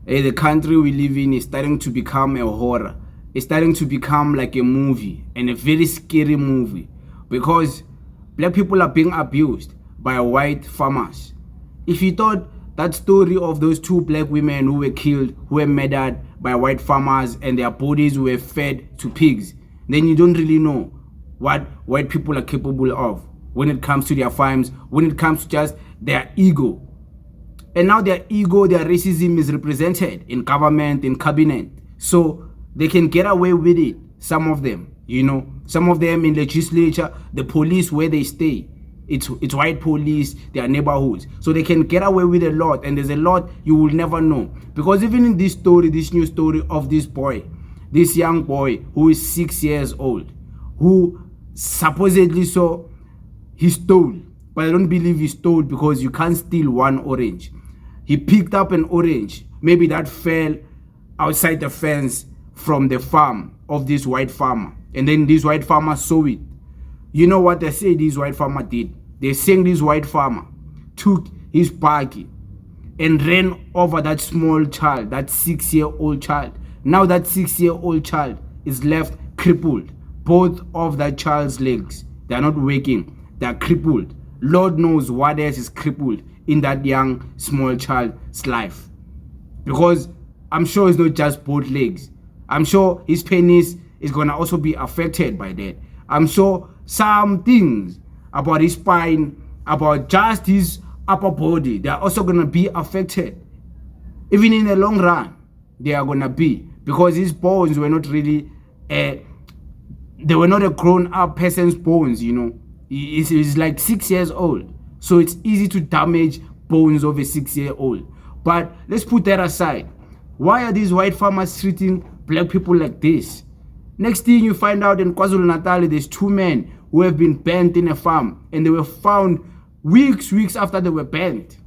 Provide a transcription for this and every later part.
The country we live in is starting to become a horror. It's starting to become like a movie, and a very scary movie, because black people are being abused by white farmers. If you thought that story of those two black women who were killed, who were murdered by white farmers and their bodies were fed to pigs, then you don't really know what white people are capable of when it comes to their farms, when it comes to just their ego. And now their ego, their racism is represented in government, in cabinet. So they can get away with it, some of them, some of them in legislature, the police where they stay. It's white police, their neighborhoods. So they can get away with a lot, and there's a lot you will never know. Because even in this story, this new story of this boy, this young boy who is 6 years old, who supposedly he stole, but I don't believe he stole, because you can't steal one orange. He picked up an orange, maybe that fell outside the fence from the farm of this white farmer. And then this white farmer saw it. You know what they say this white farmer did? They saying this white farmer took his buggy and ran over that small child, that 6-year-old child. Now that 6-year-old child is left crippled. Both of that child's legs, they are not working. They are crippled. Lord knows what else is crippled in that young small child's life. Because I'm sure it's not just both legs. I'm sure his penis is going to also be affected by that. I'm sure some things about his spine, about just his upper body, they are also going to be affected. Even in the long run, they are going to be. Because his bones were not really, they were not a grown-up person's bones, He's like 6 years old. So it's easy to damage bones of a 6-year-old. But let's put that aside. Why are these white farmers treating black people like this? Next thing you find out, in KwaZulu-Natal, there's 2 men who have been burnt in a farm, and they were found weeks after they were burnt.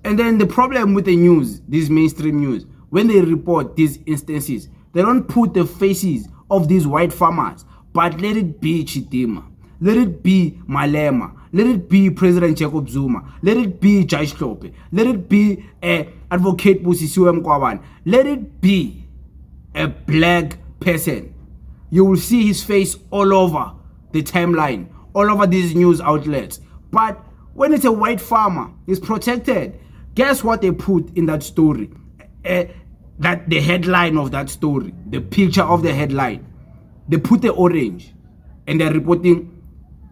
And then the problem with the news, this mainstream news, when they report these instances, they don't put the faces of these white farmers, but let it be Chitima, let it be Malema, let it be President Jacob Zuma, let it be Judge Hlophe, let it be Advocate Busisiwe Mkhwabane, let it be a black person. You will see his face all over the timeline, all over these news outlets. But when it's a white farmer, he's protected. Guess what they put in that story? That the headline of that story, the picture of the headline, they put the orange, and they're reporting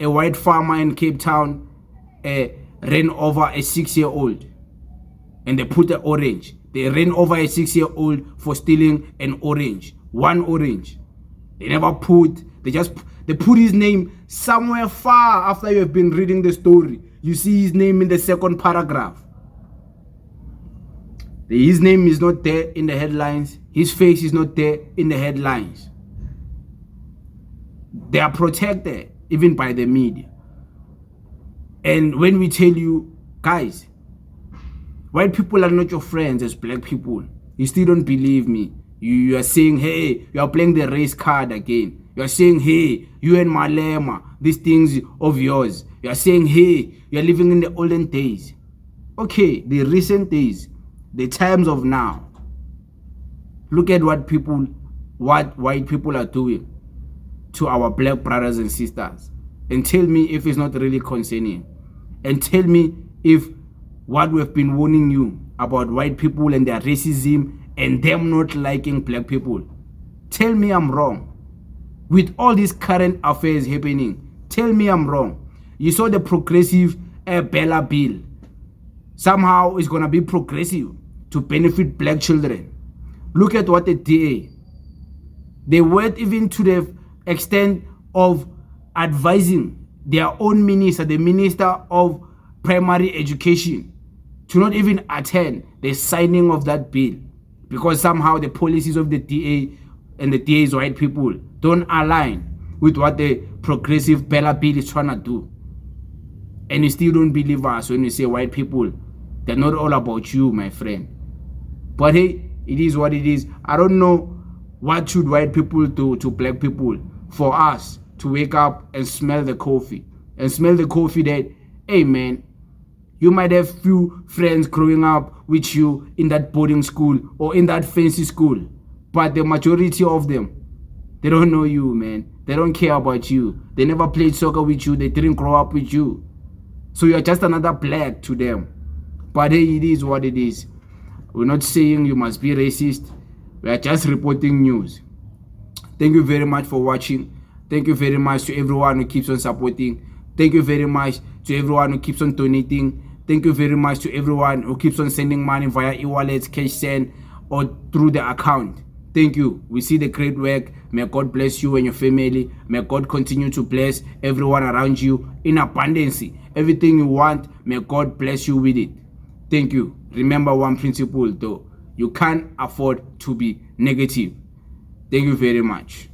a white farmer in Cape Town ran over a 6-year-old. And they put the orange. They ran over a 6-year-old for stealing an orange. One orange. They never put, they put his name somewhere far after you have been reading the story. You see his name in the second paragraph. His name is not there in the headlines. His face is not there in the headlines. They are protected even by the media. And when we tell you, guys, white people are not your friends as black people, you still don't believe me. You are saying, hey, you are playing the race card again. You are saying, hey, you and Malema, these things of yours. You are saying, hey, you are living in the olden days. Okay, the recent days, the times of now. Look at what white people are doing to our black brothers and sisters. And tell me if it's not really concerning. And tell me if what we've been warning you about white people and their racism and them not liking black people. Tell me I'm wrong. With all these current affairs happening, tell me I'm wrong. You saw the progressive Bella bill. Somehow it's going to be progressive to benefit black children. Look at what they did. They went even to the extent of advising their own minister, the Minister of Primary Education, to not even attend the signing of that bill, because somehow the policies of the DA and the DA's white people don't align with what the progressive Bella bill is trying to do. And you still don't believe us when we say white people, they're not all about you, my friend. But hey, it is what it is. I don't know what should white people do to black people for us to wake up and smell the coffee. And smell the coffee that, hey man, You might have few friends growing up with you in that boarding school or in that fancy school, but the majority of them, they don't know you, man. They don't care about you. They never played soccer with you. They didn't grow up with you. So you're just another black to them. But hey, it is what it is. We're not saying you must be racist. We are just reporting news. Thank you very much for watching. Thank you very much to everyone who keeps on supporting. Thank you very much to everyone who keeps on donating. Thank you very much to everyone who keeps on sending money via e-wallets, cash send, or through the account. Thank you. We see the great work. May God bless you and your family. May God continue to bless everyone around you in abundance. Everything you want, may God bless you with it. Thank you. Remember one principle though. You can't afford to be negative. Thank you very much.